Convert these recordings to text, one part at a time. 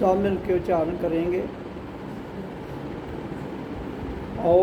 सब मिल के उच्चारण करेंगे। ओ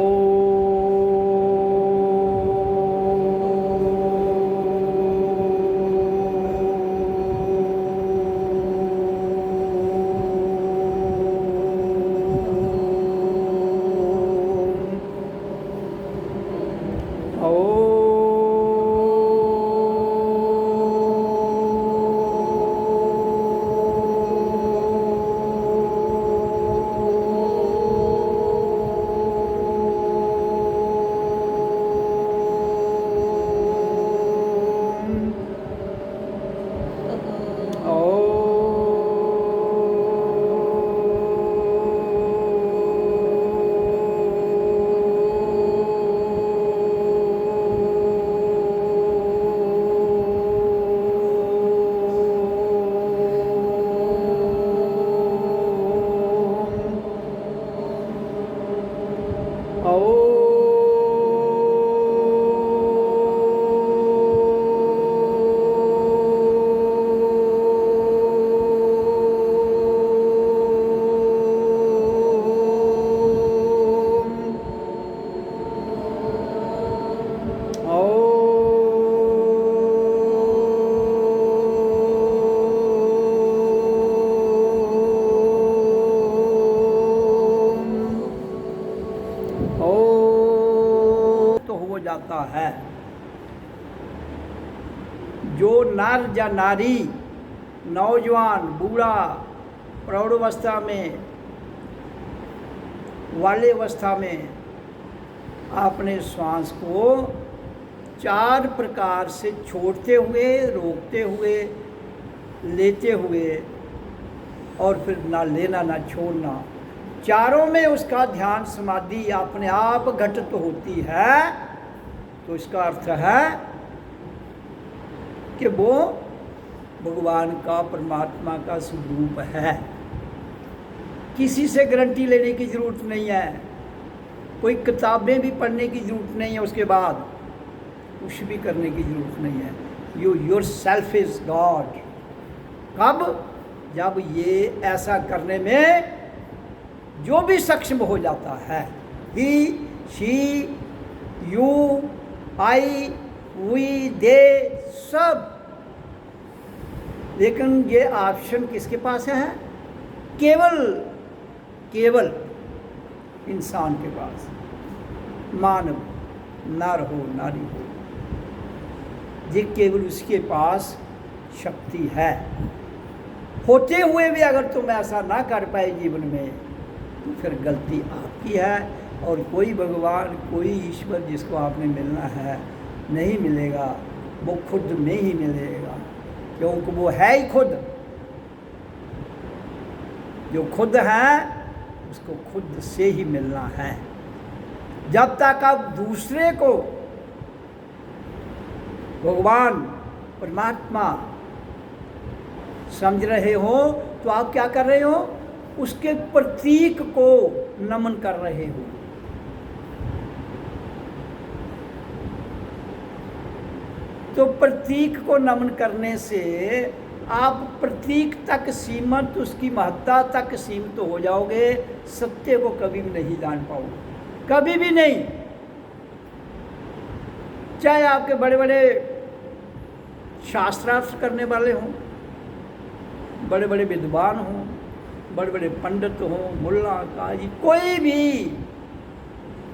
जाता है। जो नर या नारी, नौजवान, बूढ़ा, प्रौढ़ावस्था में, वाले अवस्था में अपने श्वास को 4 प्रकार से छोड़ते हुए, रोकते हुए, लेते हुए और फिर ना लेना ना छोड़ना, चारों में उसका ध्यान समाधि अपने आप घटित होती है, तो इसका अर्थ है कि वो भगवान का, परमात्मा का स्वरूप है। किसी से गारंटी लेने की ज़रूरत नहीं है, कोई किताबें भी पढ़ने की ज़रूरत नहीं है, उसके बाद कुछ भी करने की ज़रूरत नहीं है। You your self is God. कब? जब ये ऐसा करने में जो भी सक्षम हो जाता है, ही, शी, यू, आई, वी, दे, सब। लेकिन ये ऑप्शन किसके पास है? केवल इंसान के पास, मानव, नर हो नारी हो, ये केवल उसके पास शक्ति है। होते हुए भी अगर तुम ऐसा ना कर पाए जीवन में, तो फिर गलती आपकी है, और कोई भगवान, कोई ईश्वर जिसको आपने मिलना है नहीं मिलेगा, वो खुद में ही मिलेगा, क्योंकि वो है ही खुद। जो खुद है उसको खुद से ही मिलना है। जब तक आप दूसरे को भगवान, परमात्मा समझ रहे हो, तो आप क्या कर रहे हो? उसके प्रतीक को नमन कर रहे हो। तो प्रतीक को नमन करने से आप प्रतीक तक सीमित, उसकी महत्ता तक सीमित हो जाओगे, सत्य को कभी भी नहीं जान पाओगे, कभी भी नहीं। चाहे आपके बड़े बड़े शास्त्रार्थ करने वाले हों, बड़े बड़े विद्वान हों, बड़े बड़े पंडित हों, मुल्ला, काजी, कोई भी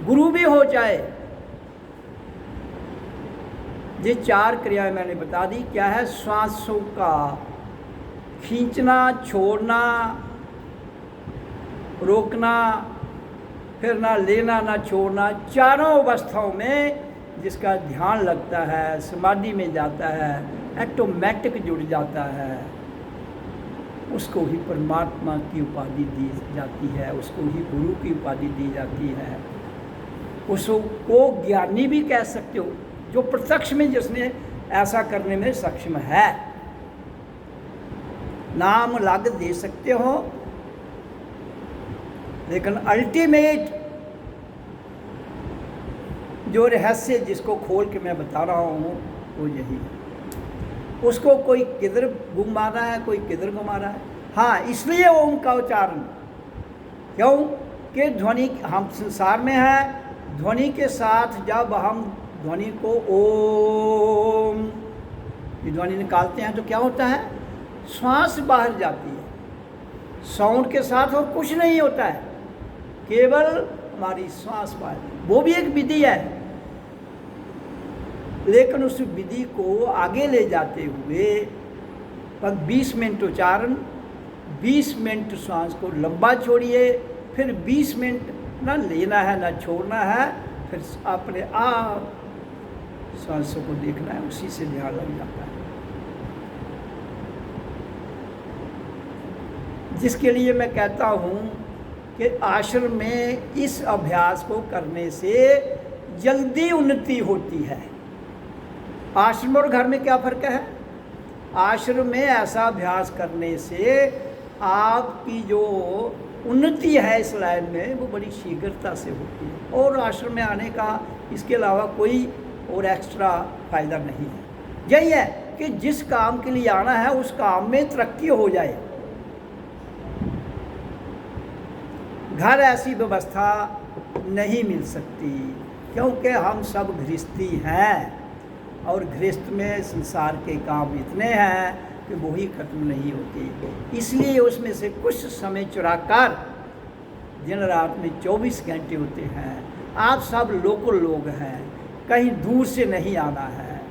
गुरु भी हो जाए, ये 4 क्रियाएं मैंने बता दी। क्या है? श्वासों का खींचना, छोड़ना, रोकना, फिर ना लेना ना छोड़ना, चारों अवस्थाओं में जिसका ध्यान लगता है, समाधि में जाता है, ऑटोमेटिक जुड़ जाता है, उसको ही परमात्मा की उपाधि दी जाती है, उसको ही गुरु की उपाधि दी जाती है। उसको ज्ञानी भी कह सकते हो, जो प्रत्यक्ष में जिसने ऐसा करने में सक्षम है। नाम अलग दे सकते हो, लेकिन अल्टीमेट जो रहस्य जिसको खोल के मैं बता रहा हूँ वो यही है। उसको कोई किधर घुमा रहा है, कोई किधर घुमा रहा है, हाँ, इसलिए ओम का उच्चारण, क्यों कि ध्वनि, हम संसार में है, ध्वनि के साथ जब हम ध्वनि को ओम की ध्वनि निकालते हैं तो क्या होता है, श्वास बाहर जाती है। साउंड के साथ और कुछ नहीं होता है, केवल हमारी श्वास बाहर, वो भी एक विधि है, लेकिन उस विधि को आगे ले जाते हुए 20 मिनट उच्चारण, 20 मिनट श्वास को लंबा छोड़िए, फिर 20 मिनट ना लेना है ना छोड़ना है, फिर अपने आप सांसों को देखना है, उसी से ध्यान लग जाता है। जिसके लिए मैं कहता हूँ कि आश्रम में इस अभ्यास को करने से जल्दी उन्नति होती है। आश्रम और घर में क्या फ़र्क है? आश्रम में ऐसा अभ्यास करने से आपकी जो उन्नति है इस लाइन में वो बड़ी शीघ्रता से होती है, और आश्रम में आने का इसके अलावा कोई और एक्स्ट्रा फ़ायदा नहीं है। यही है कि जिस काम के लिए आना है उस काम में तरक्की हो जाए। घर ऐसी व्यवस्था नहीं मिल सकती, क्योंकि हम सब गृहस्थी हैं, और गृहस्थ में संसार के काम इतने हैं कि वही खत्म नहीं होती। इसलिए उसमें से कुछ समय चुराकर, दिन रात में 24 घंटे होते हैं, आप सब लोकल लोग हैं, कहीं दूर से नहीं आना है,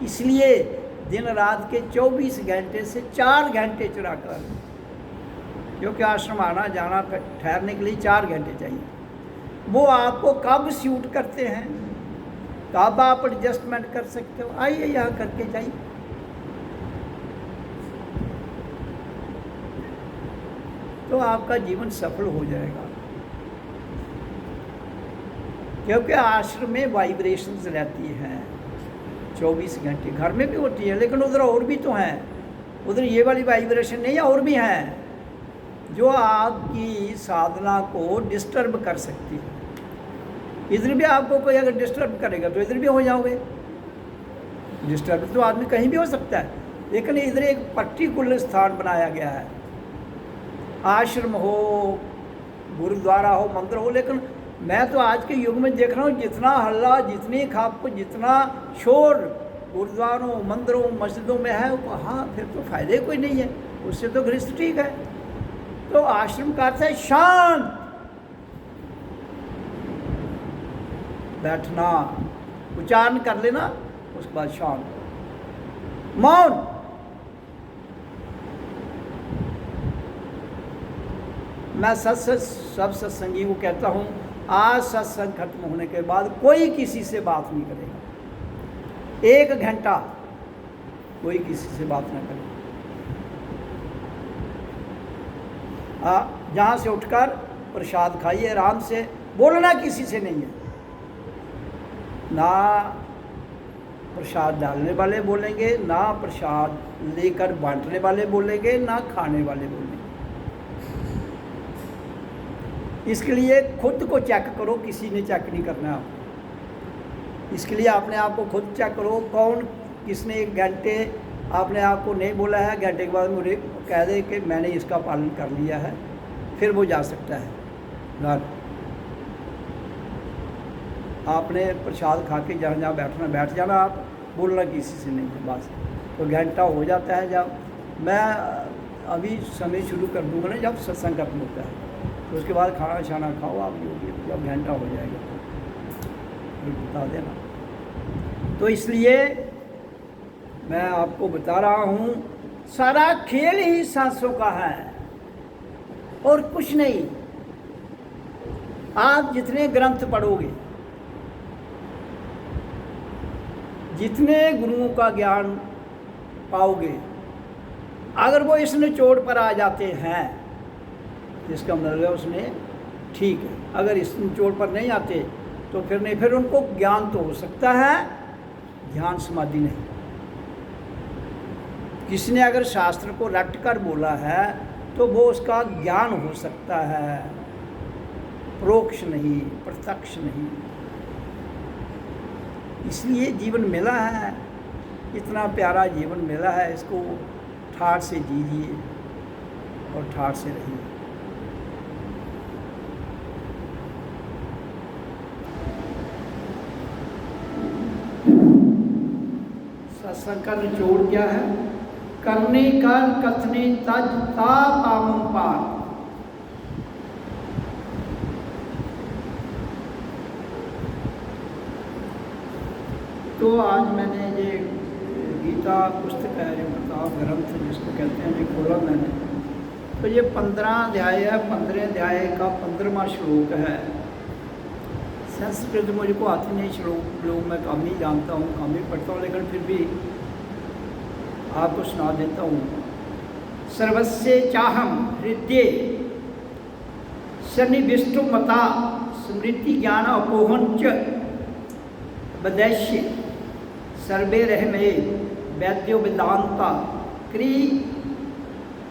इसलिए दिन रात के 24 घंटे से 4 घंटे चुराकर, क्योंकि आश्रम आना जाना ठहरने के लिए 4 घंटे चाहिए, वो आपको कब सूट करते हैं, कब आप एडजस्टमेंट कर सकते हो, आइए यहाँ करके जाइए। तो आपका जीवन सफल हो जाएगा, क्योंकि आश्रम में वाइब्रेशंस रहती हैं 24 घंटे। घर में भी होती है, लेकिन उधर और भी तो हैं, उधर ये वाली वाइब्रेशन नहीं है, और भी हैं जो आपकी साधना को डिस्टर्ब कर सकती है। इधर भी आपको कोई अगर डिस्टर्ब करेगा तो इधर भी हो जाओगे। डिस्टर्ब तो आदमी कहीं भी हो सकता है, लेकिन इधर एक पर्टिकुलर स्थान बनाया गया है, आश्रम हो, गुरुद्वारा हो, मंदिर हो। लेकिन मैं तो आज के युग में देख रहा हूँ, जितना हल्ला, जितनी खप, जितना शोर गुरुद्वारों, मंदिरों, मस्जिदों में है, हाँ फिर तो फायदे कोई नहीं है, उससे तो गृहस्थ ठीक है। तो आश्रम का अर्थ है शांत बैठना, उच्चारण कर लेना, उसके बाद शांत, मौन। मैं सब सत्संगी को कहता हूँ, आज सत्संग खत्म होने के बाद कोई किसी से बात नहीं करेगा, 1 घंटा कोई किसी से बात ना करे। जहाँ से उठकर प्रसाद खाइए, आराम से, बोलना किसी से नहीं है, ना प्रसाद डालने वाले बोलेंगे, ना प्रसाद लेकर बांटने वाले बोलेंगे, ना खाने वाले बोलेंगे। इसके लिए खुद को चेक करो, किसी ने चेक नहीं करना आपको। इसके लिए अपने आप को खुद चेक करो, कौन किसने 1 घंटे आपने आपको नहीं बोला है, घंटे के बाद मुझे कह दे कि मैंने इसका पालन कर लिया है, फिर वो जा सकता है घर। आपने प्रसाद खा के जहाँ जहाँ बैठना बैठ जाना, आप बोलना किसी से नहीं है, बस। तो घंटा हो जाता है। जब मैं अभी समय शुरू कर दूँगा ना, जब सत्संग खत्म होता है, तो उसके बाद खाना छाना खाओ आप, जो भी, जब घंटा हो जाएगा तो बता देना। तो इसलिए मैं आपको बता रहा हूँ, सारा खेल ही सांसों का है और कुछ नहीं। आप जितने ग्रंथ पढ़ोगे, जितने गुरुओं का ज्ञान पाओगे, अगर वो इस निचोड़ पर आ जाते हैं, जिसका मतलब है उसने ठीक है। अगर इस निचोड़ पर नहीं आते तो फिर नहीं, फिर उनको ज्ञान तो हो सकता है, ध्यान समाधि नहीं। किसी ने अगर शास्त्र को रट कर बोला है तो वो उसका ज्ञान हो सकता है, परोक्ष नहीं, प्रत्यक्ष नहीं। इसलिए जीवन मिला है, इतना प्यारा जीवन मिला है, इसको ठाठ से जीजिए, और ठाठ से रहिए। सत्संग का निचोड़ क्या है? करने कर कथने तज ता पामम पार। तो आज मैंने ये गीता पुस्तक है, जो किताब ग्रंथ जिसको कहते हैं, ये खोला मैंने। तो ये 15 अध्याय है। 15 अध्याय का 15वां श्लोक है। संस्कृत मुझको आती नहीं, श्लोक मैं कम ही जानता हूँ, कम ही पढ़ता हूँ, लेकिन फिर भी आपको सुना देता हूँ। सर्वस्य चाहम हृदय सन्निविष्टो मता स्मृति ज्ञान अपोहन च बदैश्य सर्वे रहमे वैद्यो वेदांता क्री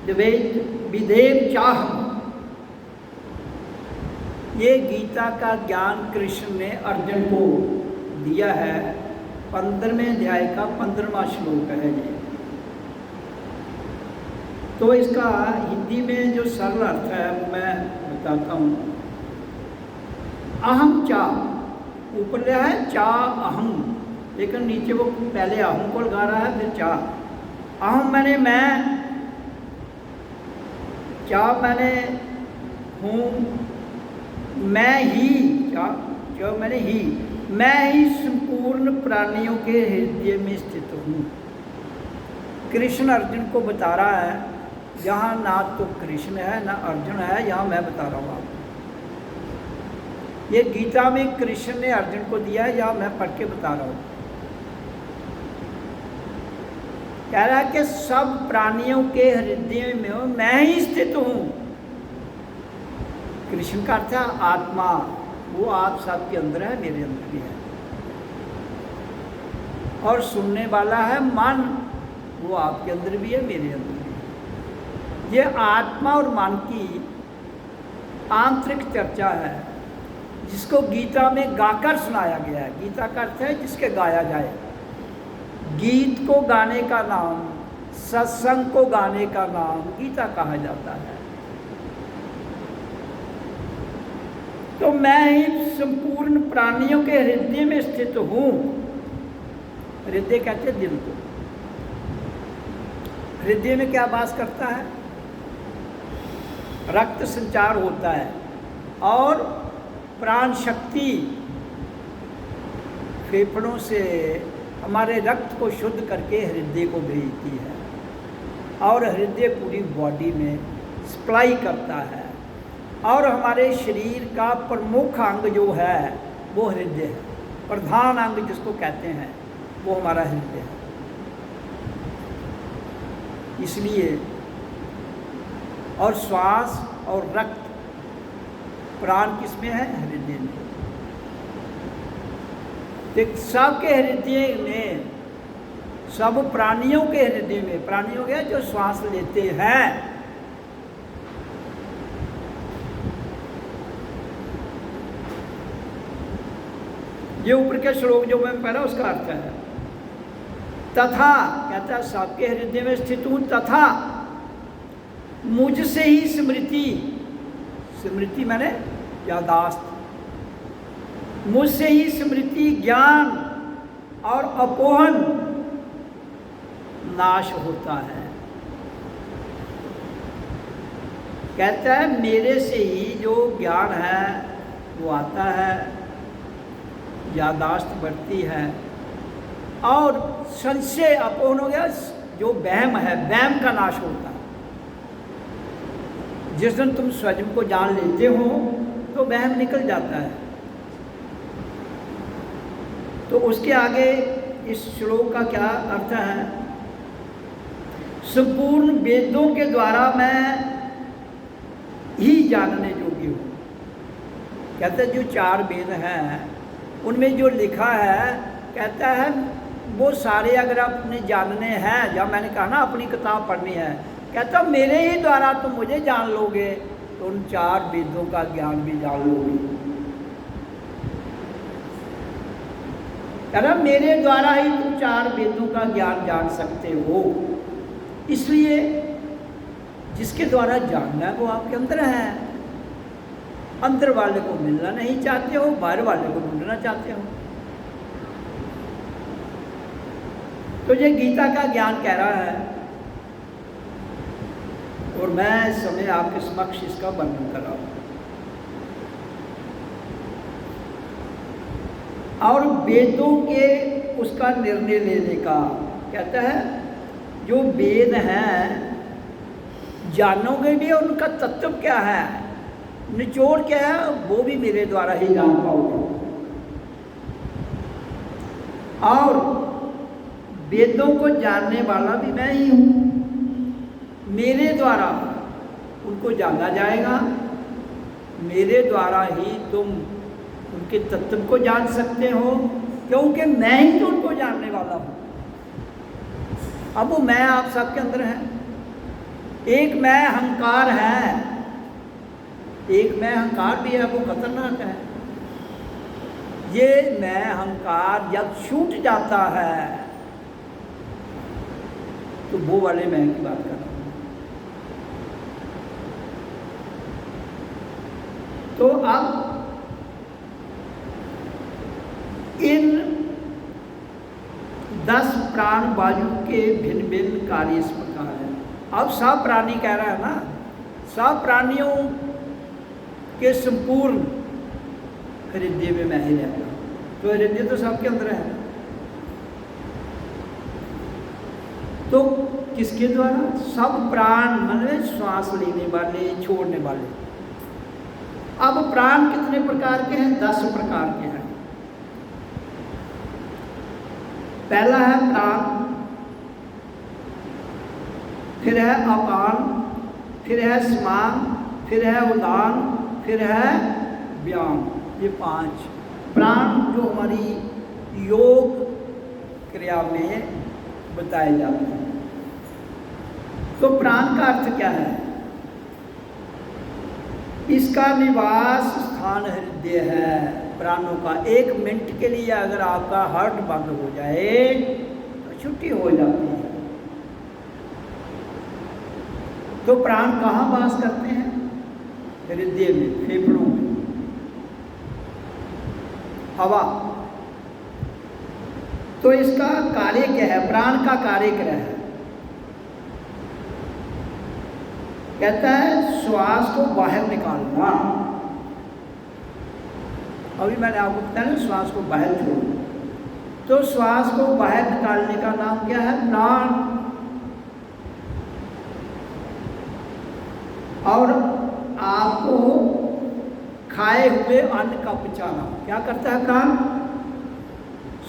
द्वैत विदेव चाहम। ये गीता का ज्ञान कृष्ण ने अर्जुन को दिया है। 15वें अध्याय का 15वां श्लोक है ये। तो इसका हिंदी में जो सरल अर्थ है मैं बताता हूँ। अहम चा, ऊपर लिया है चा अहम, लेकिन नीचे वो पहले अहम को लगा रहा है, फिर चा। अहम मैंने मैं, चा मैंने हूँ, मैं ही, क्या मैंने ही, मैं ही संपूर्ण प्राणियों के हृदय में स्थित हूँ। कृष्ण अर्जुन को बता रहा है, यहाँ ना तो कृष्ण है ना अर्जुन है, यहाँ मैं बता रहा हूँ आपको। ये गीता में कृष्ण ने अर्जुन को दिया है, यहाँ मैं पढ़ के बता रहा हूँ। कह रहा है कि सब प्राणियों के हृदय में मैं ही स्थित हूँ। कृष्ण का अर्थ है आत्मा, वो आप सबके अंदर है, मेरे अंदर भी है। और सुनने वाला है मन, वो आपके अंदर भी है, मेरे अंदर भी है। ये आत्मा और मन की आंतरिक चर्चा है, जिसको गीता में गाकर सुनाया गया है। गीता का अर्थ है जिसके गाया जाए। गीत को गाने का नाम, सत्संग को गाने का नाम गीता कहा जाता है। तो मैं ही संपूर्ण प्राणियों के हृदय में स्थित हूँ। हृदय कहते हैं दिल को। हृदय में क्या वास करता है? रक्त संचार होता है और प्राण शक्ति फेफड़ों से हमारे रक्त को शुद्ध करके हृदय को भेजती है, और हृदय पूरी बॉडी में सप्लाई करता है। और हमारे शरीर का प्रमुख अंग जो है वो हृदय है। प्रधान अंग जिसको कहते हैं वो हमारा हृदय है। इसलिए और श्वास और रक्त, प्राण किसमें है? हृदय में। तो सबके हृदय में, सब प्राणियों के हृदय में, प्राणियों के जो श्वास लेते हैं, ये ऊपर के श्लोक जो मैं पढ़ा उसका अर्थ है। तथा कहता है सबके हृदय में स्थित हूँ, तथा मुझसे ही स्मृति, स्मृति मैंने यादाश्त, मुझसे ही स्मृति, ज्ञान और अपोहन नाश होता है। कहता है मेरे से ही जो ज्ञान है वो आता है, यादाश्त बढ़ती है, और संशय अपोहन हो गया, जो वहम है, वहम का नाश होता है। जिस दिन तुम स्वयं को जान लेते हो तो वहम निकल जाता है। तो उसके आगे इस श्लोक का क्या अर्थ है? संपूर्ण वेदों के द्वारा मैं ही जानने योग्य हूँ। कहते हैं जो 4 वेद हैं उनमें जो लिखा है, कहता है वो सारे अगर आपने जानने हैं, या मैंने कहा ना अपनी किताब पढ़नी है, कहता मेरे ही द्वारा तुम मुझे जान लोगे तो उन 4 वेदों का ज्ञान भी जान लोगे। कहना मेरे द्वारा ही तुम 4 वेदों का ज्ञान जान सकते हो। इसलिए जिसके द्वारा जानना है वो आपके अंदर है। अंदर वाले को मिलना नहीं चाहते हो, बाहर वाले को ढूंढना चाहते हो। तो ये गीता का ज्ञान कह रहा है और मैं इस समय आपके समक्ष इसका वर्णन कर रहा हूं। और वेदों के उसका निर्णय लेने का कहता है, जो वेद हैं जानोगे भी उनका तत्व क्या है, निचोड़ क्या है, वो भी मेरे द्वारा ही जान पाओगे। और वेदों को जानने वाला भी मैं ही हूँ, मेरे द्वारा उनको जाना जाएगा, मेरे द्वारा ही तुम उनके तत्व को जान सकते हो, क्योंकि मैं ही तो उनको जानने वाला हूँ। अब वो मैं आप सबके अंदर है। एक मैं अहंकार है, एक मैं अहंकार भी है, वो खतरनाक है। ये मैं अहंकार जब छूट जाता है तो वो वाले मैं की बात कर रहा हूँ। तो अब इन 10 प्राण वायु के भिन्न भिन्न कार्य इस प्रकार है। अब सब प्राणी कह रहा है ना, सब प्राणियों के संपूर्ण हृदय में मैं ही रहता हूँ। तो हृदय तो सबके अंदर है। तो किसके द्वारा? सब प्राण मतलब श्वास लेने वाले, छोड़ने वाले। अब प्राण कितने प्रकार के हैं? 10 प्रकार के हैं। पहला है प्राण, फिर है अपान, फिर है समान, फिर है उदान, फिर है व्याम। ये 5 प्राण जो हमारी योग क्रिया में बताए जाते हैं। तो प्राण का अर्थ क्या है? इसका निवास स्थान हृदय है। प्राणों का 1 मिनट के लिए अगर आपका हार्ट बंद हो जाए तो छुट्टी हो जाती है। तो प्राण कहाँ वास करते हैं? हृदय में, फेफड़ों में। हवा। तो इसका कार्य क्या है? प्राण का कार्य क्या है? कहता है श्वास को बाहर निकालना। अभी मैंने आपको बताया ना, श्वास को बाहर छोड़ना। तो श्वास को बाहर निकालने का नाम क्या है? प्राण। और आपको खाए हुए अन्न का पचाना क्या करता है प्राण?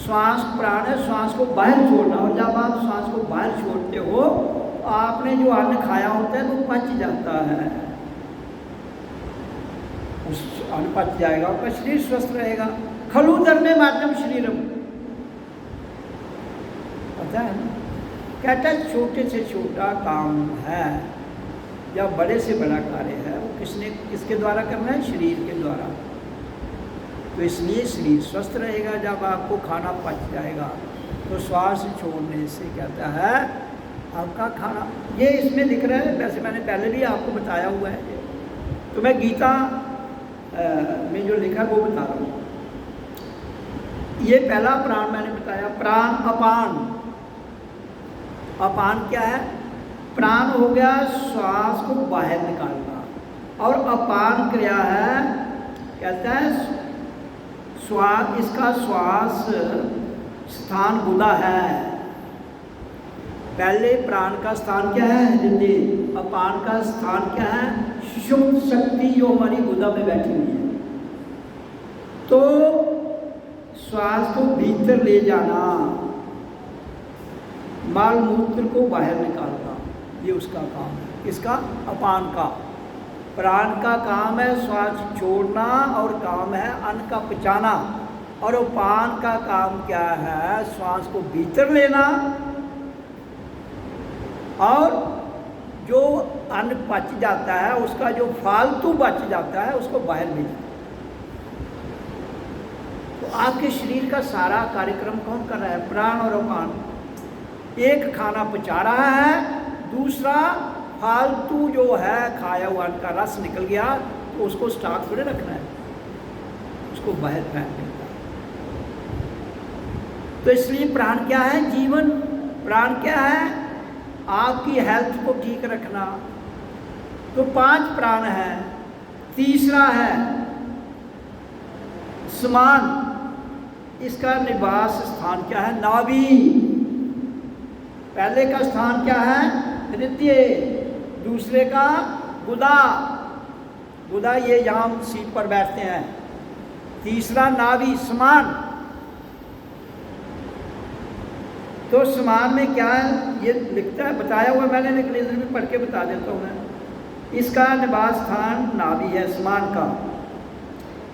श्वास प्राण है, श्वास को बाहर छोड़ना। और जब आप श्वास को बाहर छोड़ते हो तो आपने जो अन्न खाया होता है वो पच जाता है। उस अन्न पच जाएगा, आपका शरीर स्वस्थ रहेगा। खलु धर्मे माध्यम शरीरम, पता है ना? कहता है छोटे से छोटा काम है या बड़े से बड़ा कार्य है, वो किसके द्वारा करना है? शरीर के द्वारा। तो इसलिए शरीर स्वस्थ रहेगा। जब आपको खाना पच जाएगा तो श्वास छोड़ने से कहता है आपका खाना, ये इसमें लिख रहा है। वैसे मैंने पहले भी आपको बताया हुआ है, तो मैं गीता में जो लिखा है वो बता रहा हूँ। ये पहला प्राण मैंने बताया, प्राण अपान। अपान क्या है? प्राण हो गया श्वास को बाहर निकालना, और अपान क्रिया है, कहता है श्वास, इसका श्वास स्थान गुदा है। पहले प्राण का स्थान क्या है? हृदय। अपान का स्थान क्या है? शुद्ध शक्ति जो हमारी गुदा में बैठी हुई है। तो श्वास को भीतर ले जाना, माल मूत्र को बाहर निकालना, ये उसका काम है। किसका? अपान का। प्राण का काम है श्वास छोड़ना और काम है अन्न का पचाना। और अपान का काम क्या है? श्वास को भीतर लेना और जो अन्न पच जाता है उसका जो फालतू बच जाता है उसको बाहर भेजना। तो आपके शरीर का सारा कार्यक्रम कौन कर रहा है? प्राण और अपान। एक खाना पचा रहा है, दूसरा फालतू जो है खाया हुआ अन्न का रस निकल गया तो उसको स्टॉक थोड़े रखना है, उसको बाहर फेंक देता है। तो इसलिए प्राण क्या है? जीवन। प्राण क्या है? आपकी हेल्थ को ठीक रखना। तो 5 प्राण है। तीसरा है समान, इसका निवास स्थान क्या है? नाभि। पहले का स्थान क्या है? हृदय। दूसरे का गुदा। गुदा ये यहाँ सीट पर बैठते हैं। तीसरा नाभि, समान। तो समान में क्या है ये लिखता है, बताया हुआ मैंने, लेकिन इधर भी पढ़ के बता देता हूँ मैं। इसका निवास स्थान नाभि है, समान का।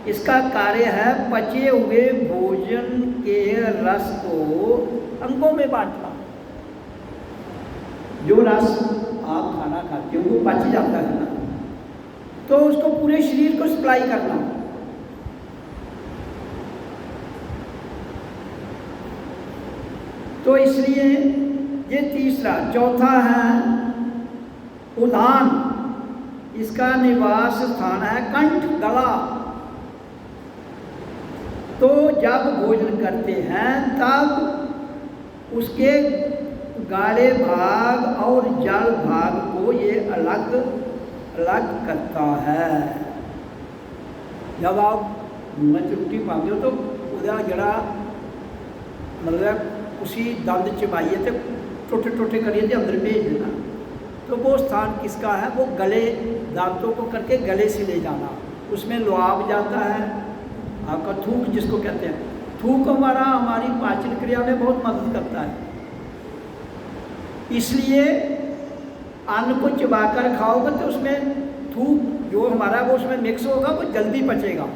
इसका कार्य है पचे हुए भोजन के रस को अंगों में बांटना। जो रस आप खाना खाते हो वो पच जाता है ना, तो उसको पूरे शरीर को सप्लाई करना। तो इसलिए ये तीसरा। चौथा है उदान, इसका निवास स्थान है कंठ, गला। तो जब भोजन करते हैं तब उसके गाढ़े भाग और जल भाग को ये अलग अलग करता है। जब आप मुँह च रोटी पाते हो तो उसका जड़ा मतलब उसी दंद चबाइए तो टोटे टोटे करिए तो अंदर भेज देना। तो वो स्थान किसका है? वो गले, दांतों को करके गले से ले जाना। उसमें लुआब जाता है, आपका थूक जिसको कहते हैं। थूक हमारी पाचन क्रिया में बहुत मदद करता है। इसलिए अन्न को चबाकर खाओगे तो उसमें थूक जो हमारा वो उसमें मिक्स होगा, वो जल्दी पचेगा।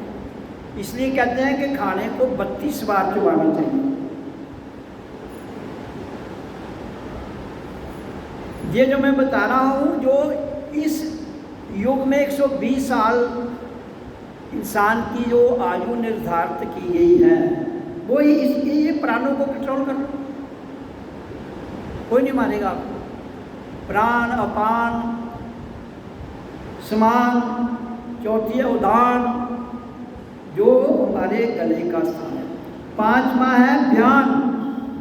इसलिए कहते हैं कि खाने को 32 बार चबाना चाहिए। ये जो मैं बता रहा हूँ, जो इस युग में 120 साल इंसान की जो आयु निर्धारित की गई है, वो ये प्राणों को कंट्रोल करना। कोई नहीं मारेगा आपको। प्राण, अपान, समान, चौथी है उदान, जो हमारे गले का स्थान है। 5वां है ध्यान,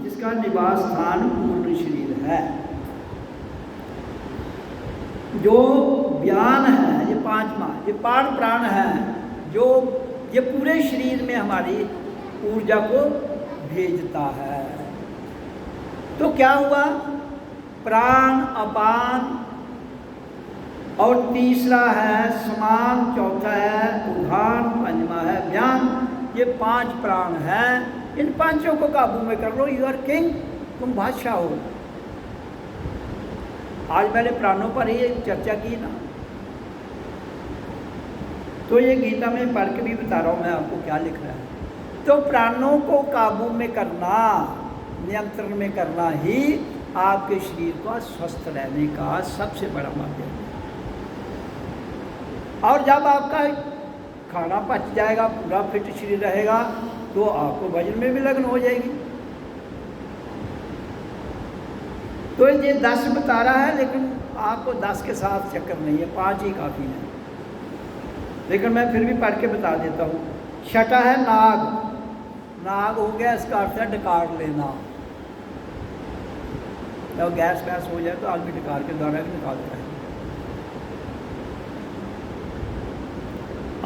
जिसका निवास स्थान पूर्ण शरीर है। जो व्यान है, ये 5वां, ये 5 प्राण है, जो ये पूरे शरीर में हमारी ऊर्जा को भेजता है। तो क्या हुआ? प्राण, अपान, और तीसरा है समान, चौथा है उदान, 5वां है व्यान। ये 5 प्राण हैं। इन 5 को काबू में कर लो। यू आर किंग, तुम बादशाह हो। आज मैंने प्राणों पर ही चर्चा की ना, तो ये गीता में पढ़ के भी बता रहा हूँ मैं आपको क्या लिख रहा है। तो प्राणों को काबू में करना, नियंत्रण में करना ही आपके शरीर का स्वस्थ रहने का सबसे बड़ा माध्यम है। और जब आपका खाना पच जाएगा, पूरा फिट शरीर रहेगा, तो आपको भजन में भी लगन हो जाएगी। तो ये 10 बता रहा है, लेकिन आपको 10 के साथ चक्कर नहीं है, 5 ही काफ़ी है। लेकिन मैं फिर भी पढ़ के बता देता हूँ। छठा है नाग। नाग हो गया, इसका अर्थ है डकार लेना। जब गैस वैस हो जाए तो आदमी डकार के द्वारा भी निकालता है।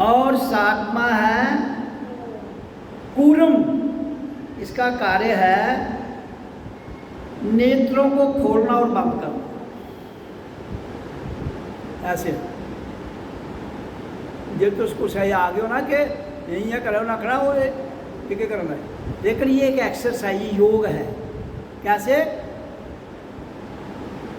और 7वां है कूर्म, इसका कार्य है नेत्रों को खोलना और बंद करना। ऐसे ये तो उसको सही आ गया ना कि यही करो ना खड़ा हो, क्या करना है। लेकिन ये एक एक्सरसाइज, योग है। कैसे?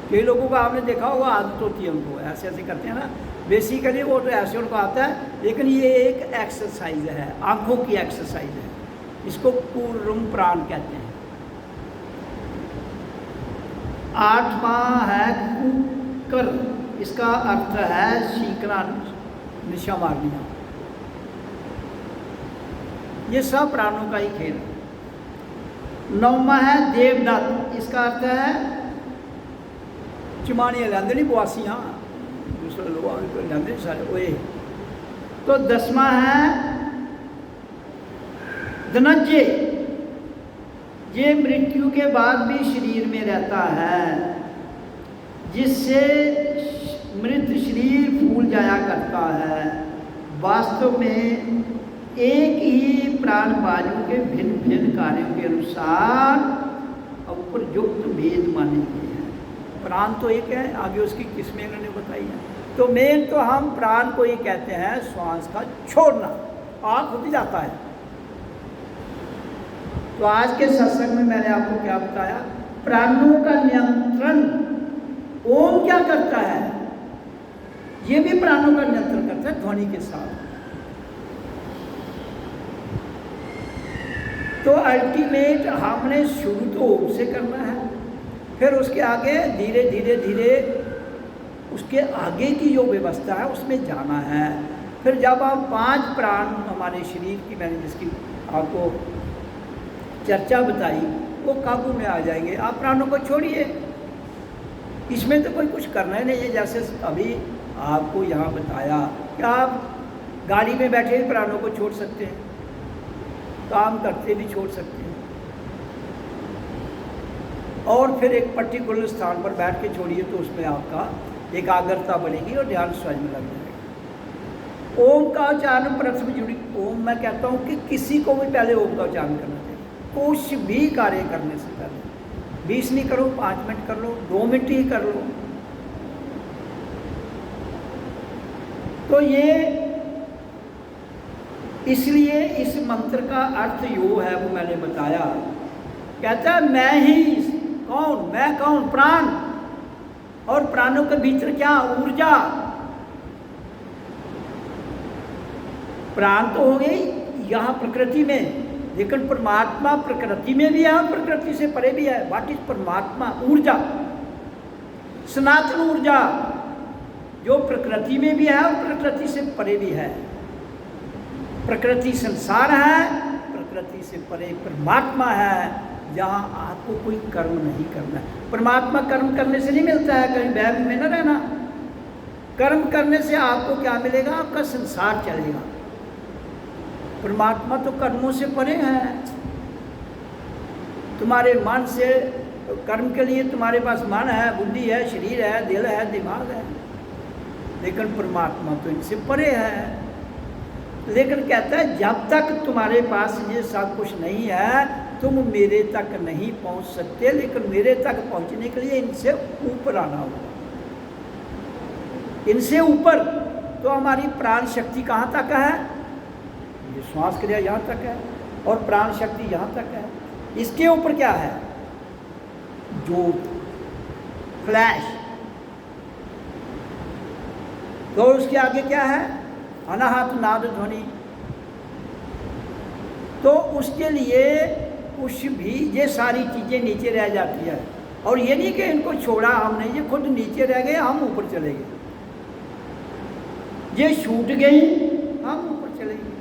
कई लोगों को आपने देखा होगा, आदत होती है उनको, ऐसे ऐसे करते हैं ना, बेसिकली वो तो ऐसे उनको आता है। लेकिन ये एक एक्सरसाइज है, आंखों की एक्सरसाइज है। इसको कूर्म प्राण कहते हैं। 8वां है कुकर, इसका अर्थ है सीखना, निशा मारना। ये सब प्राणों का ही खेल है। 9वां है देवदत्त, इसका अर्थ है चमानियाँ लैंदे नहीं बवासियाँ, दूसरे लोग लैंदे सारे ओए। तो 10वां है धनंजय। ये मृत्यु के बाद भी शरीर में रहता है, जिससे मृत शरीर फूल जाया करता है। वास्तव में एक ही प्राण वायु के भिन्न भिन्न कार्यों के अनुसार उपयुक्त भेद माने गए हैं। प्राण तो एक है, आगे उसकी किस्में मैंने बताई है। तो मेन तो हम प्राण को ये कहते हैं श्वास का छोड़ना, आँख उठ जाता है। तो आज के सत्संग में मैंने आपको क्या बताया, प्राणों का नियंत्रण ओम क्या करता है, ये भी प्राणों का नियंत्रण करता है ध्वनि के साथ। तो अल्टीमेट हमने शुरू तो ओम से करना है, फिर उसके आगे धीरे धीरे धीरे उसके आगे की जो व्यवस्था है उसमें जाना है। फिर जब हम 5 प्राण हमारे शरीर की, मैंने जिसकी आपको चर्चा बताई, वो काबू में आ जाएंगे। आप प्राणों को छोड़िए, इसमें तो कोई कुछ करना ही नहीं है। जैसे अभी आपको यहाँ बताया कि आप गाड़ी में बैठे ही प्राणों को छोड़ सकते हैं, काम करते भी छोड़ सकते हैं, और फिर एक पर्टिकुलर स्थान पर बैठ के छोड़िए तो उसमें आपका एकाग्रता बनेगी और ध्यान स्वयं में लग जाएगा। ओम का उच्चारण प्रथम जुड़ी। ओम मैं कहता हूँ कि किसी को भी पहले ओम का उच्चारण करना चाहिए, कुछ भी कार्य करने से पहले। 20 नहीं करो, 5 मिनट कर लो, 2 मिनट ही कर लो। तो ये इसलिए इस मंत्र का अर्थ यो है, वो मैंने बताया। कहता है मैं ही कौन, मैं कौन, प्राण, और प्राणों के भीतर क्या, ऊर्जा। प्राण तो हो गई यहाँ प्रकृति में, लेकिन परमात्मा प्रकृति में भी है और प्रकृति से परे भी है। व्हाट इज परमात्मा? ऊर्जा, सनातन ऊर्जा, जो प्रकृति में भी है और प्रकृति से परे भी है। प्रकृति संसार है, प्रकृति से परे परमात्मा है, जहाँ आपको कोई कर्म नहीं करना है। परमात्मा कर्म करने से नहीं मिलता है, कहीं वहम में न रहना। कर्म करने से आपको क्या मिलेगा? आपका संसार चलेगा। परमात्मा तो कर्मों से परे है। तुम्हारे मन से कर्म के लिए तुम्हारे पास मन है, बुद्धि है, शरीर है, दिल है, दिमाग है, लेकिन परमात्मा तो इनसे परे है। लेकिन कहता है जब तक तुम्हारे पास ये सब कुछ नहीं है तुम मेरे तक नहीं पहुंच सकते, लेकिन मेरे तक पहुंचने के लिए इनसे ऊपर आना होगा। इनसे ऊपर तो हमारी प्राण शक्ति कहाँ तक है? ये श्वास क्रिया यहाँ तक है और प्राण शक्ति यहाँ तक है। इसके ऊपर क्या है? ज्योत, फ्लैश। तो उसके आगे क्या है? अनाहत नाद ध्वनि। तो उसके लिए कुछ भी, ये सारी चीज़ें नीचे रह जाती है। और ये नहीं कि इनको छोड़ा हमने, ये खुद नीचे रह गए, हम ऊपर चले गए। ये छूट गई, हम ऊपर चले गए।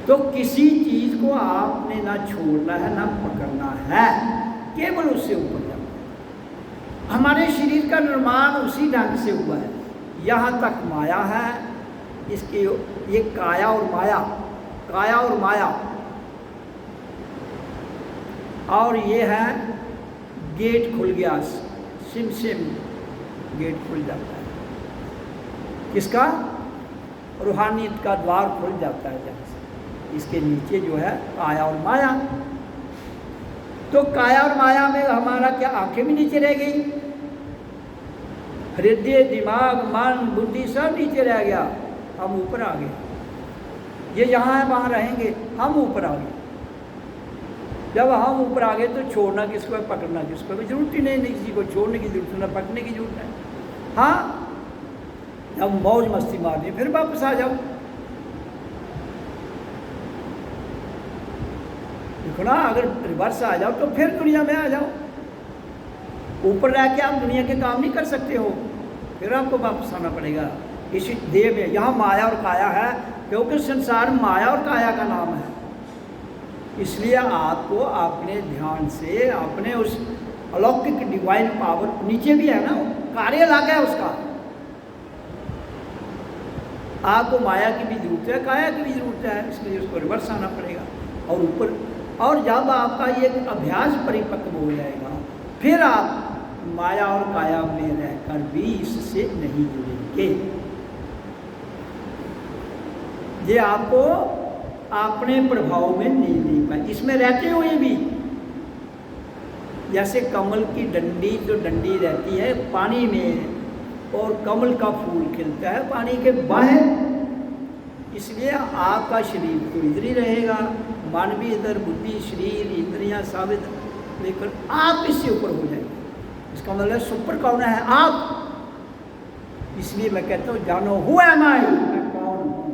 तो किसी चीज़ को आपने ना छोड़ना है ना पकड़ना है, केवल उससे ऊपर जाना। हमारे शरीर का निर्माण उसी ढंग से हुआ है। यहाँ तक माया है, इसकी ये काया और माया, काया और माया, और ये है गेट खुल गया, सिम सिम गेट खुल जाता है। किसका? रूहानियत का द्वार खुल जाता है जहाँ से। इसके नीचे जो है काया और माया। तो काया और माया में हमारा क्या, आंखें भी नीचे रह गई, हृदय, दिमाग, मन, बुद्धि सब नीचे रह गया, हम ऊपर आ गए। ये जहाँ है वहाँ रहेंगे, हम ऊपर आ गए। जब हम ऊपर आ गए तो छोड़ना किसको है, पकड़ना किसको है? जरूरत ही नहीं, किसी को छोड़ने की जरूरत है, पकड़ने की जरूरत है। हाँ, जब मौज मस्ती मारनी फिर वापस आ जाओ। देखो ना, अगर रिवर्स आ जाओ तो फिर दुनिया में आ जाओ। ऊपर रह के आप दुनिया के काम नहीं कर सकते हो, फिर आपको वापस आना पड़ेगा इसी देह में। यहाँ माया और काया है, क्योंकि संसार माया और काया का नाम है। इसलिए आपको अपने ध्यान से, अपने उस अलौकिक डिवाइन पावर नीचे भी है ना, कार्य अलग है उसका। आपको माया की भी जरूरत है, काया की भी जरूरत है, इसलिए उसको रिवर्स आना पड़ेगा और ऊपर। और जब आपका ये अभ्यास परिपक्व हो जाएगा, फिर आप माया और काया में रहकर भी इससे नहीं जुड़ेंगे। ये आपको अपने प्रभाव में नहीं ले पाए, इसमें रहते हुए भी। जैसे कमल की डंडी, जो डंडी रहती है पानी में, और कमल का फूल खिलता है पानी के बाहर, इसलिए आपका शरीर तो इधर ही रहेगा, मन भी इधर, बुद्धि, शरीर, इंद्रियां सब इधर, लेकिन आप इससे ऊपर हो जाएंगे। इसका मतलब सुपर कौन है? आप। इसलिए मैं कहता हूँ जानो हु एम आई, मैं कौन हूँ।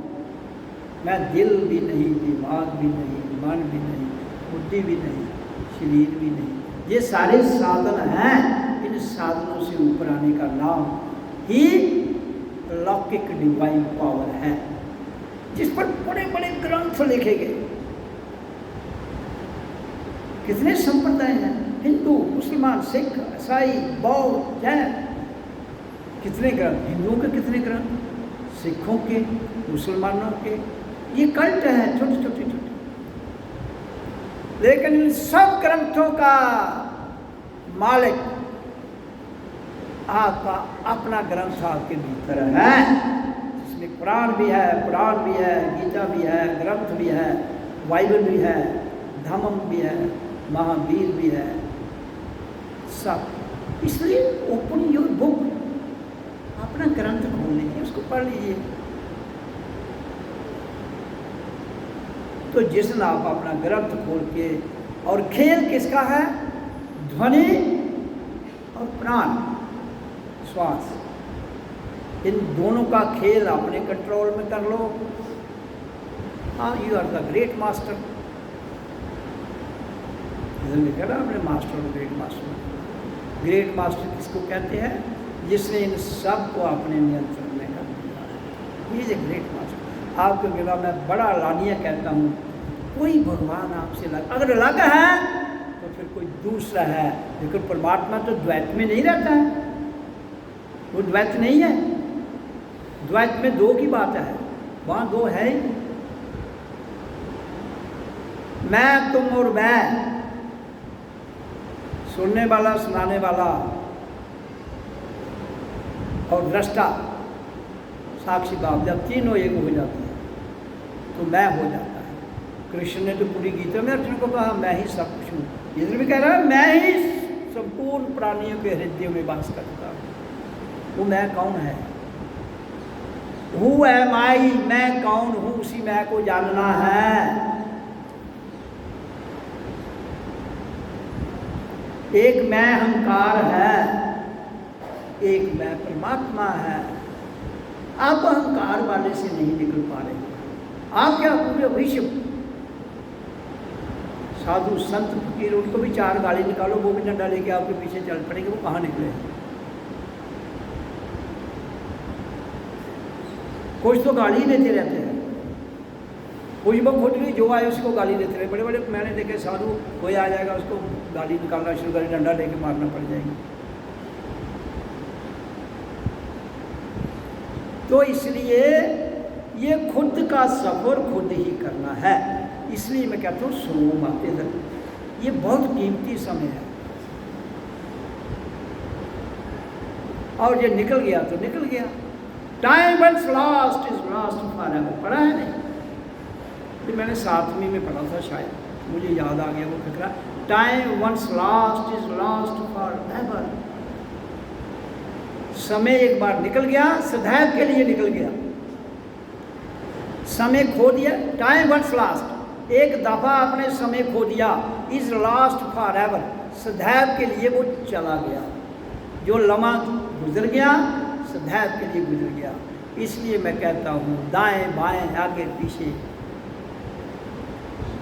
मैं दिल भी नहीं, दिमाग भी नहीं, मन भी नहीं, बुद्धि भी नहीं, शरीर भी नहीं। ये सारे साधन हैं, इन साधनों से ऊपर आने का नाम ही अलौकिक डिवाइन पावर है, जिस पर बड़े बड़े ग्रंथ लिखे गए। कितने संप्रदाय हैं, हिंदू, मुसलमान, सिख, ईसाई, बौद्ध, जैन, कितने ग्रंथ, हिंदुओं के कितने ग्रंथ, सिखों के, मुसलमानों के, ये कल्ट हैं छोटे छोटे छोटे। लेकिन इन सब ग्रंथों का मालिक आपका अपना ग्रंथ आपके भीतर है, जिसमें कुरान भी है, पुराण भी है, गीता भी है, ग्रंथ भी है, बाइबल भी है, धम्म भी है, महावीर भी है, सब। इसलिए ओपन योर बुक, अपना ग्रंथ खोल लीजिए, उसको पढ़ लीजिए। तो जिस दिन आप अपना ग्रंथ खोल के, और खेल किसका है? ध्वनि और प्राण, श्वास, इन दोनों का खेल अपने कंट्रोल में कर लो। हाँ, you are the great master. लिखा ना अपने मास्टर और ग्रेट मास्टर। ग्रेट मास्टर किसको कहते हैं? जिसने इन सब को अपने नियंत्रण में कर दिया। ये ग्रेट मास्टर। आपके बिना मैं बड़ा लानिया कहता हूँ, कोई भगवान आपसे अगर अलग है तो फिर कोई दूसरा है, लेकिन परमात्मा तो द्वैत में नहीं रहता है, वो द्वैत नहीं है। द्वैत में दो की बात है, वहाँ दो है ही। मैं, तुम और मैं, सुनने वाला, सुनाने वाला और दृष्टा, साक्षी भाव, जब तीनों एक हो जाते हैं तो मैं हो जाता है। कृष्ण ने तो पूरी गीता में अर्जुन को कहा मैं ही सब कुछ हूँ। इधर भी कह रहा है मैं ही संपूर्ण प्राणियों के हृदय में वास करता हूँ। वो मैं कौन है? हु एम आई, मैं कौन हूँ, उसी मैं को जानना है। एक मैं अहंकार है, एक मैं परमात्मा है। आप अहंकार वाले से नहीं निकल पा रहे। आप क्या पूरे विश्व साधु संत फकीर, उनको भी चार गाली निकालो, वो भी डंडा लेके आपके पीछे चल पड़ेंगे, वो कहाँ निकले? कुछ तो गाली देते रहते हैं, कुछ वो खुद भी जो आए उसको गाली देते रहे। बड़े बड़े मैंने देखे साधु, कोई आ जाएगा उसको गाली निकालना शुरू करे, डंडा लेके मारना पड़ जाएगा। तो इसलिए ये खुद का सफर खुद ही करना है। इसलिए मैं कहता हूँ स्लो माते दर, ये बहुत कीमती समय है। और ये निकल गया तो निकल गया। Time once lost is lost forever, पढ़ा है नहीं? ये मैंने 7वीं में पढ़ा था शायद, मुझे याद आ गया वो फिक्रा। Time once lost is lost forever. समय एक बार निकल गया, सदैव के लिए निकल गया। समय खो दिया, टाइम वंस लॉस्ट, एक दफा आपने समय खो दिया, इज लॉस्ट फॉरएवर, सदैव के लिए वो चला गया। जो लम्हा गुजर गया सदैव के लिए गुजर गया। इसलिए मैं कहता हूँ दाएं बाएं आगे पीछे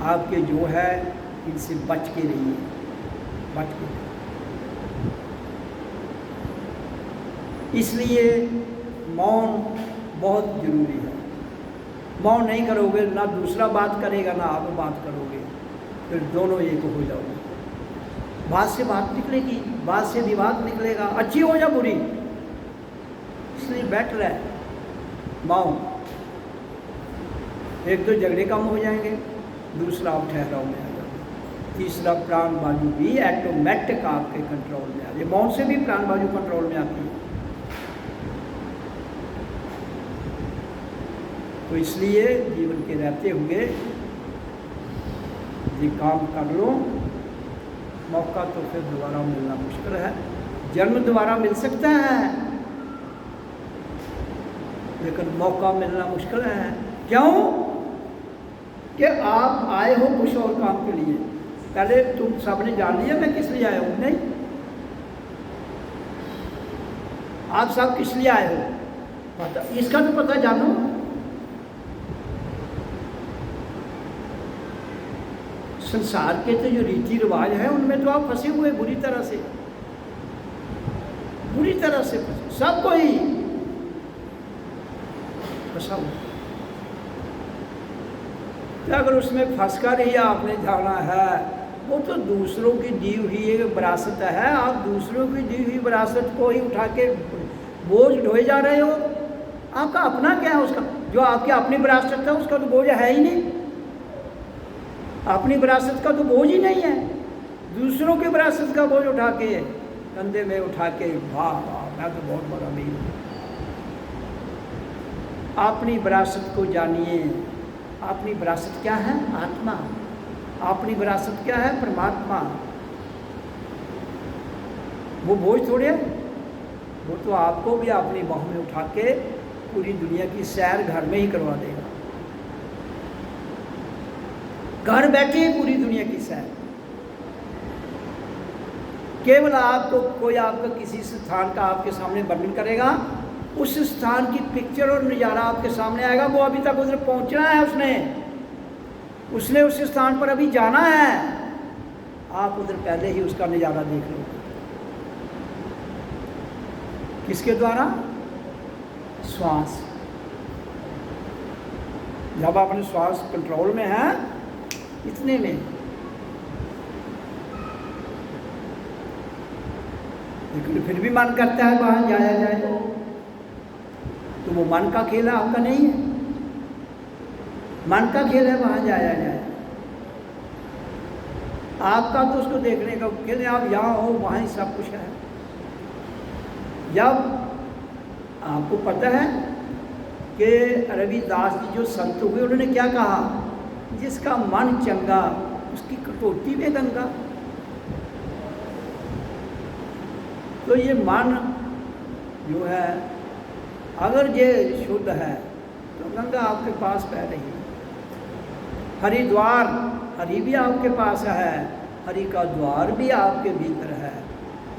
आपके जो है इनसे बच के रहिए, बच के। इसलिए मौन बहुत जरूरी है। मौन नहीं करोगे, ना दूसरा बात करेगा ना आप बात करोगे, फिर दोनों एक हो जाओगे। बात से बात निकलेगी, बात से विवाद निकलेगा, अच्छी हो या बुरी। इसलिए बेटर है माओ, एक तो झगड़े कम हो जाएंगे, दूसरा आप ठहराव में आ जाओगे, तीसरा प्राण बाजू भी ऑटोमेटिक आपके कंट्रोल में आ जाए। मौन से भी प्राण बाजू कंट्रोल में आती है। तो इसलिए जीवन के रहते हुए ये काम कर लो। मौका तो फिर दोबारा मिलना मुश्किल है। जन्म दोबारा मिल सकता है लेकिन मौका मिलना मुश्किल है। क्यों? कि आप आए हो कुछ और काम के लिए। पहले तुम सबने जान लिया मैं किस लिए आया हूं? नहीं, आप सब किस लिए आए हो पता, इसका तो पता जानो। संसार के तो जो रीति रिवाज है उनमें तो आप फंसे हुए बुरी तरह से फंसे, सब कोई फंसा हुआ। तो अगर उसमें फंस कर ही आपने जाना है, वो तो दूसरों की दी हुई एक विरासत है। आप दूसरों की दी हुई विरासत को ही उठा के बोझ ढोए जा रहे हो। आपका अपना क्या है? उसका जो आपकी अपनी विरासत है उसका तो बोझ है ही नहीं। अपनी विरासत का तो बोझ ही नहीं है। दूसरों की विरासत का बोझ उठा के कंधे में उठा के वाह वाह मैं तो बहुत बड़ा अमीर हूँ। अपनी विरासत को जानिए। अपनी विरासत क्या है? आत्मा। अपनी विरासत क्या है? परमात्मा। वो बोझ थोड़े है, वो तो आपको भी अपनी बाहों में उठा के पूरी दुनिया की सैर घर में ही करवा देगा। घर बैठे ही पूरी दुनिया की सैर। केवल आपको कोई आपका किसी स्थान का आपके सामने वर्णन करेगा, उस स्थान की पिक्चर और नज़ारा आपके सामने आएगा। वो अभी तक उधर पहुंचना है, उसने उस स्थान पर अभी जाना है। आप उधर पहले ही उसका नज़ारा देख लो। किसके द्वारा? श्वास। जब अपने श्वास कंट्रोल में है, इतने में लेकिन फिर भी मन करता है वहां जाया जाए, तो वो मन का खेल है, आपका नहीं है। मन का खेल है वहां जाया जाए। आपका तो उसको देखने का खेल है। आप यहाँ हो वहाँ ही सब कुछ है। जब आपको पता है कि रविदास जी जो संत हुए उन्होंने क्या कहा? जिसका मन चंगा उसकी कटौती में गंगा। तो ये मन जो है अगर ये शुद्ध है तो गंगा आपके पास बह रही है। हरिद्वार, हरि भी आपके पास है, हरि का द्वार भी आपके भीतर है,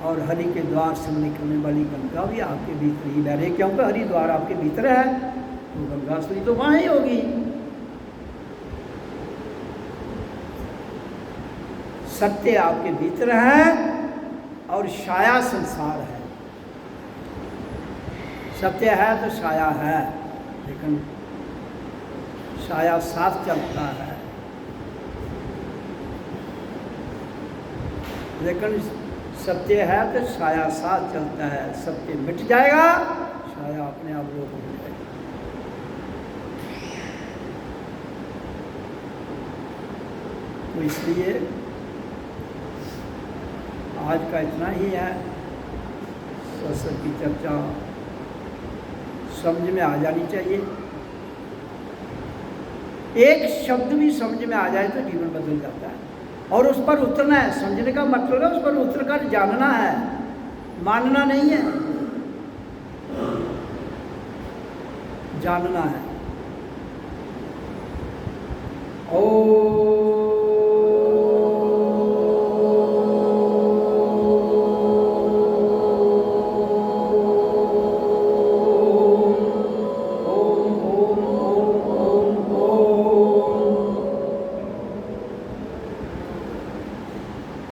और हरि के द्वार से निकलने वाली गंगा भी आपके भीतर ही बह रही है। क्योंकि हरिद्वार आपके भीतर है तो गंगा असली तो वहाँ ही होगी। सत्य आपके भीतर है और छाया संसार है। सत्य है तो छाया है, लेकिन छाया साथ चलता है। लेकिन सत्य है तो छाया साथ चलता है। सत्य मिट जाएगा, छाया अपने आप लोप हो जाएगी। तो इसलिए आज का इतना ही है। शास्त्र की चर्चा समझ में आ जानी चाहिए। एक शब्द भी समझ में आ जाए तो जीवन बदल जाता है। और उस पर उतरना है। समझने का मतलब है उस पर उतर कर जानना है, मानना नहीं है, जानना है। ओ